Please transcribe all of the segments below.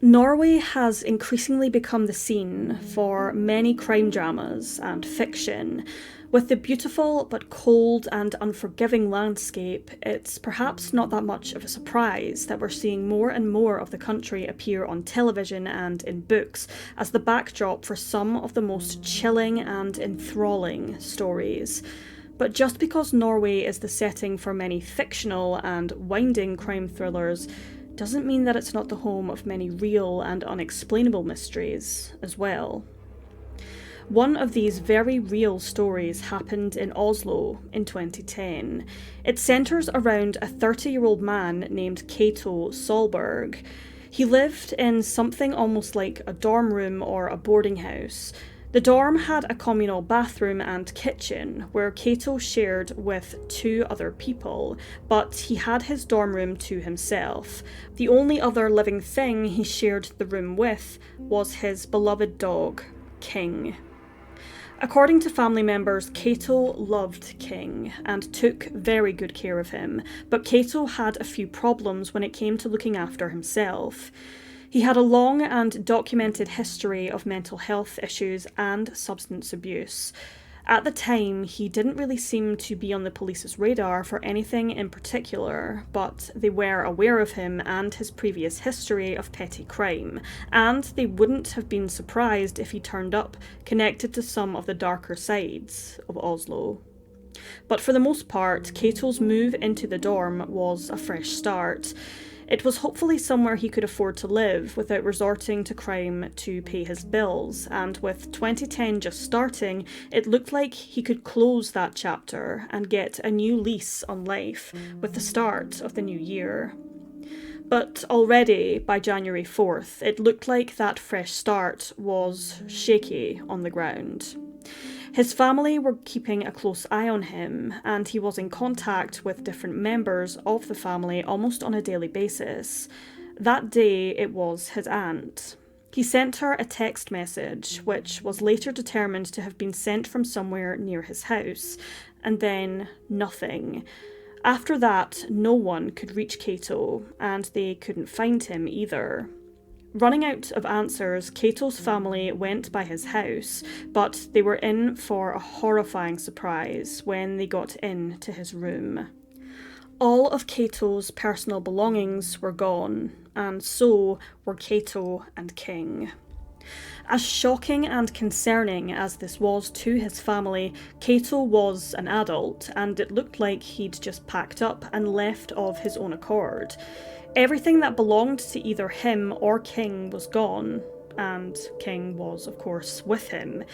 Norway has increasingly become the scene for many crime dramas and fiction. With the beautiful but cold and unforgiving landscape, it's perhaps not that much of a surprise that we're seeing more and more of the country appear on television and in books as the backdrop for some of the most chilling and enthralling stories. But just because Norway is the setting for many fictional and winding crime thrillers doesn't mean that it's not the home of many real and unexplainable mysteries as well. One of these very real stories happened in Oslo in 2010. It centres around a 30-year-old man named Cato Solberg. He lived in something almost like a dorm room or a boarding house. The dorm had a communal bathroom and kitchen where Cato shared with 2 other people, but he had his dorm room to himself. The only other living thing he shared the room with was his beloved dog, King. According to family members, Cato loved King and took very good care of him, but Cato had a few problems when it came to looking after himself. He had a long and documented history of mental health issues and substance abuse. At the time, he didn't really seem to be on the police's radar for anything in particular, but they were aware of him and his previous history of petty crime, and they wouldn't have been surprised if he turned up connected to some of the darker sides of Oslo. But for the most part, Cato's move into the dorm was a fresh start. It was hopefully somewhere he could afford to live without resorting to crime to pay his bills, and with 2010 just starting, it looked like he could close that chapter and get a new lease on life with the start of the new year. But already, by January 4th, it looked like that fresh start was shaky on the ground. His family were keeping a close eye on him, and he was in contact with different members of the family almost on a daily basis. That day, it was his aunt. He sent her a text message, which was later determined to have been sent from somewhere near his house, and then nothing. After that, no one could reach Cato, and they couldn't find him either. Running out of answers, Cato's family went by his house, but they were in for a horrifying surprise when they got into his room. All of Cato's personal belongings were gone, and so were Cato and King. As shocking and concerning as this was to his family, Cato was an adult, and it looked like he'd just packed up and left of his own accord. Everything that belonged to either him or King was gone, and King was, of course, with him.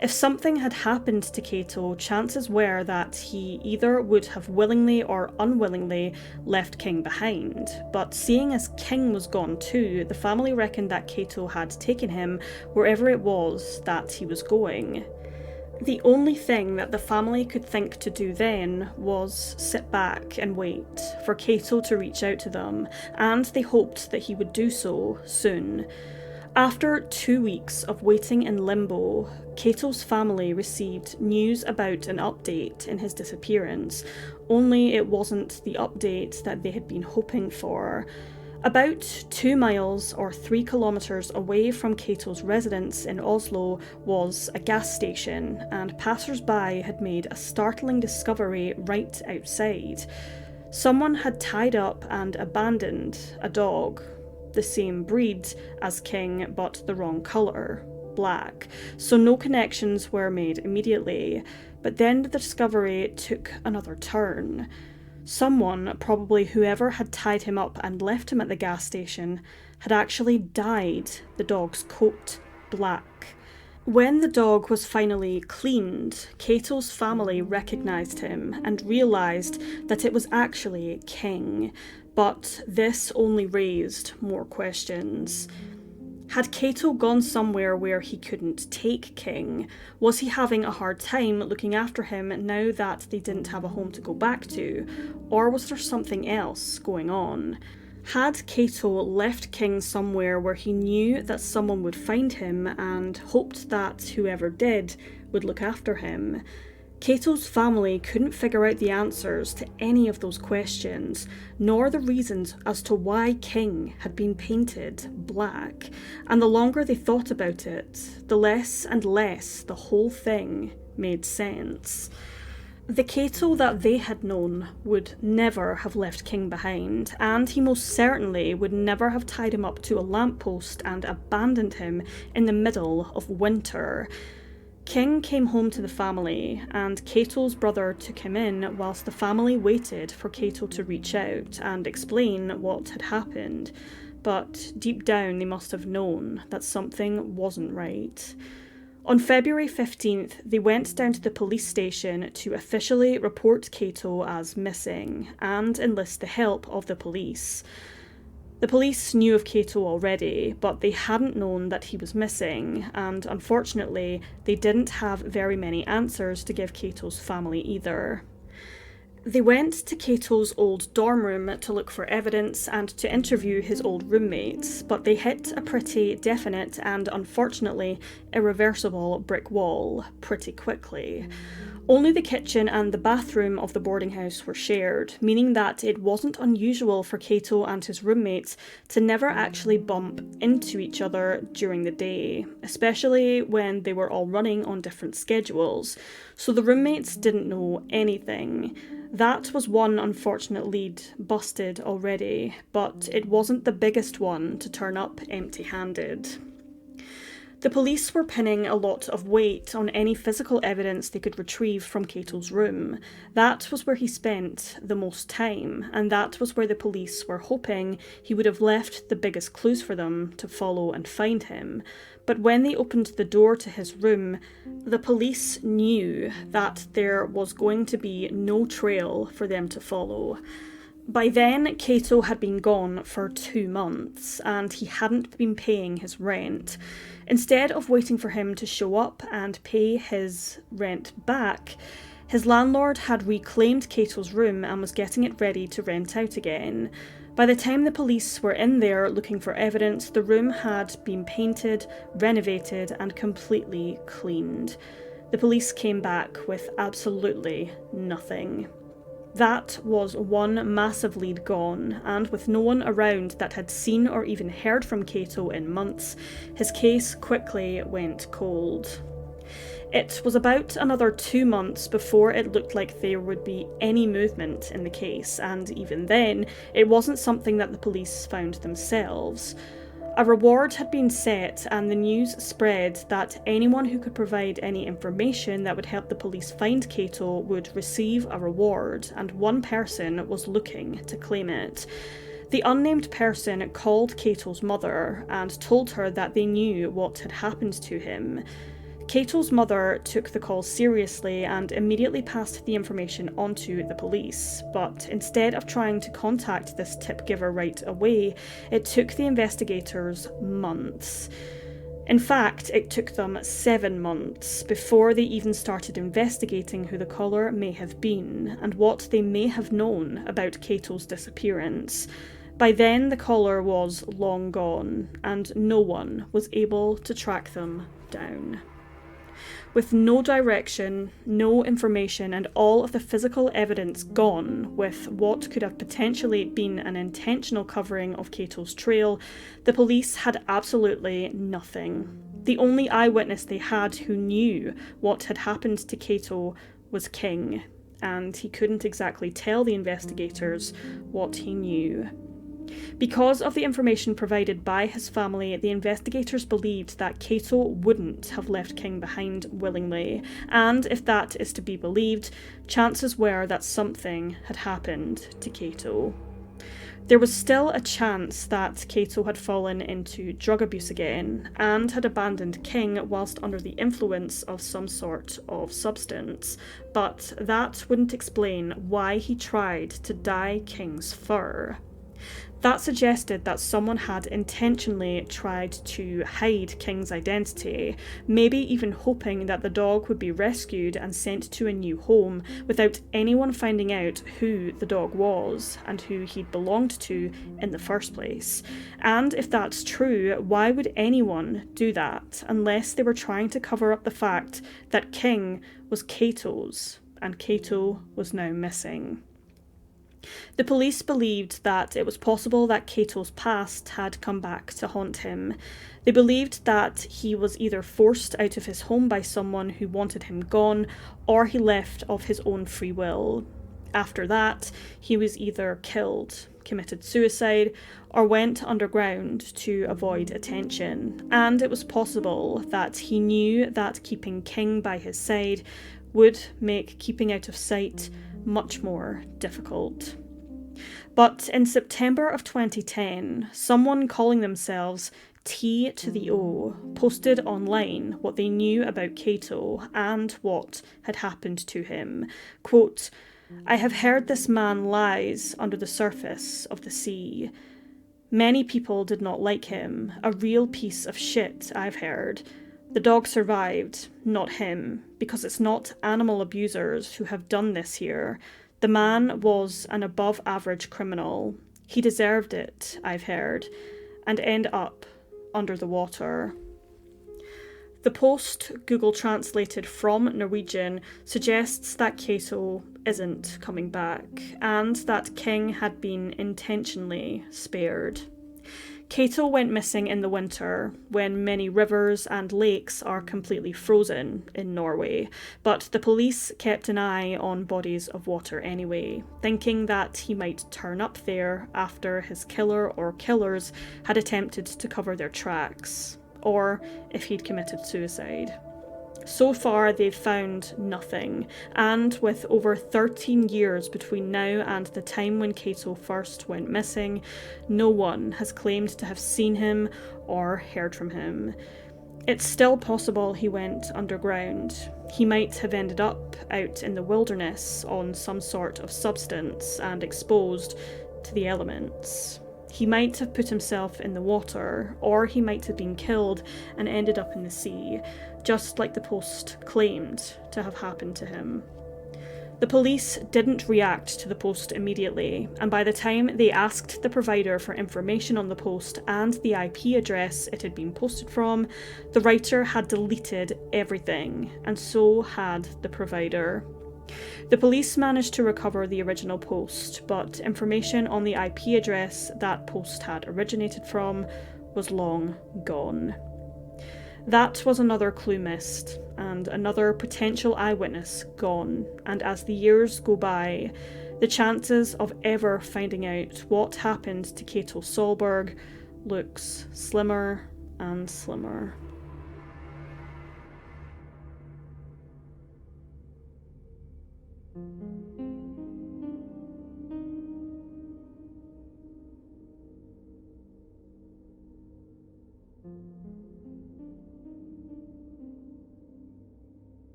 If something had happened to Cato, chances were that he either would have willingly or unwillingly left King behind, but seeing as King was gone too, the family reckoned that Cato had taken him wherever it was that he was going. The only thing that the family could think to do then was sit back and wait for Cato to reach out to them, and they hoped that he would do so soon. After 2 weeks of waiting in limbo, Cato's family received news about an update in his disappearance, only it wasn't the update that they had been hoping for. About 2 miles or 3 kilometres away from Cato's residence in Oslo was a gas station, and passers-by had made a startling discovery right outside. Someone had tied up and abandoned a dog, the same breed as King but the wrong colour, black, so no connections were made immediately. But then the discovery took another turn. Someone, probably whoever had tied him up and left him at the gas station, had actually dyed the dog's coat black. When the dog was finally cleaned, Cato's family recognised him and realised that it was actually King, but this only raised more questions. Had Cato gone somewhere where he couldn't take King? Was he having a hard time looking after him now that they didn't have a home to go back to? Or was there something else going on? Had Cato left King somewhere where he knew that someone would find him and hoped that whoever did would look after him? Cato's family couldn't figure out the answers to any of those questions, nor the reasons as to why King had been painted black, and the longer they thought about it, the less and less the whole thing made sense. The Cato that they had known would never have left King behind, and he most certainly would never have tied him up to a lamppost and abandoned him in the middle of winter. King came home to the family, and Cato's brother took him in whilst the family waited for Cato to reach out and explain what had happened. But deep down they must have known that something wasn't right. On February 15th, they went down to the police station to officially report Cato as missing and enlist the help of the police. The police knew of Cato already, but they hadn't known that he was missing, and unfortunately, they didn't have very many answers to give Cato's family either. They went to Cato's old dorm room to look for evidence and to interview his old roommates, but they hit a pretty definite and unfortunately irreversible brick wall pretty quickly. Only the kitchen and the bathroom of the boarding house were shared, meaning that it wasn't unusual for Cato and his roommates to never actually bump into each other during the day, especially when they were all running on different schedules, so the roommates didn't know anything. That was one unfortunate lead busted already, but it wasn't the biggest one to turn up empty-handed. The police were pinning a lot of weight on any physical evidence they could retrieve from Cato's room. That was where he spent the most time, and that was where the police were hoping he would have left the biggest clues for them to follow and find him. But when they opened the door to his room, the police knew that there was going to be no trail for them to follow. By then, Cato had been gone for 2 months, and he hadn't been paying his rent. Instead of waiting for him to show up and pay his rent back, his landlord had reclaimed Cato's room and was getting it ready to rent out again. By the time the police were in there looking for evidence, the room had been painted, renovated, and completely cleaned. The police came back with absolutely nothing. That was one massive lead gone, and with no one around that had seen or even heard from Cato in months, his case quickly went cold. It was about another 2 months before it looked like there would be any movement in the case, and even then, it wasn't something that the police found themselves. A reward had been set, and the news spread that anyone who could provide any information that would help the police find Cato would receive a reward, and one person was looking to claim it. The unnamed person called Cato's mother and told her that they knew what had happened to him. Cato's mother took the call seriously and immediately passed the information on to the police, but instead of trying to contact this tip giver right away, it took the investigators months. In fact, it took them 7 months before they even started investigating who the caller may have been and what they may have known about Cato's disappearance. By then, the caller was long gone, and no one was able to track them down. With no direction, no information, and all of the physical evidence gone, with what could have potentially been an intentional covering of Cato's trail, the police had absolutely nothing. The only eyewitness they had who knew what had happened to Cato was King, and he couldn't exactly tell the investigators what he knew. Because of the information provided by his family, the investigators believed that Cato wouldn't have left King behind willingly, and if that is to be believed, chances were that something had happened to Cato. There was still a chance that Cato had fallen into drug abuse again, and had abandoned King whilst under the influence of some sort of substance, but that wouldn't explain why he tried to dye King's fur. That suggested that someone had intentionally tried to hide King's identity, maybe even hoping that the dog would be rescued and sent to a new home without anyone finding out who the dog was and who he'd belonged to in the first place. And if that's true, why would anyone do that unless they were trying to cover up the fact that King was Cato's and Cato was now missing? The police believed that it was possible that Cato's past had come back to haunt him. They believed that he was either forced out of his home by someone who wanted him gone, or he left of his own free will. After that, he was either killed, committed suicide, or went underground to avoid attention. And it was possible that he knew that keeping King by his side would make keeping out of sight much more difficult. But in September of 2010, someone calling themselves T to the O posted online what they knew about Cato and what had happened to him. Quote, "I have heard this man lies under the surface of the sea. Many people did not like him. A real piece of shit, I've heard. The dog survived, not him, because it's not animal abusers who have done this here. The man was an above-average criminal. He deserved it, I've heard, and end up under the water." The post, Google translated from Norwegian, suggests that Cato isn't coming back, and that King had been intentionally spared. Cato went missing in the winter, when many rivers and lakes are completely frozen in Norway, but the police kept an eye on bodies of water anyway, thinking that he might turn up there after his killer or killers had attempted to cover their tracks, or if he'd committed suicide. So far, they've found nothing, and with over 13 years between now and the time when Cato first went missing, no one has claimed to have seen him or heard from him. It's still possible he went underground. He might have ended up out in the wilderness on some sort of substance and exposed to the elements. He might have put himself in the water, or he might have been killed and ended up in the sea, just like the post claimed to have happened to him. The police didn't react to the post immediately, and by the time they asked the provider for information on the post and the IP address it had been posted from, the writer had deleted everything, and so had the provider. The police managed to recover the original post, but information on the IP address that post had originated from was long gone. That was another clue missed, and another potential eyewitness gone, and as the years go by, the chances of ever finding out what happened to Cato Solberg looks slimmer and slimmer.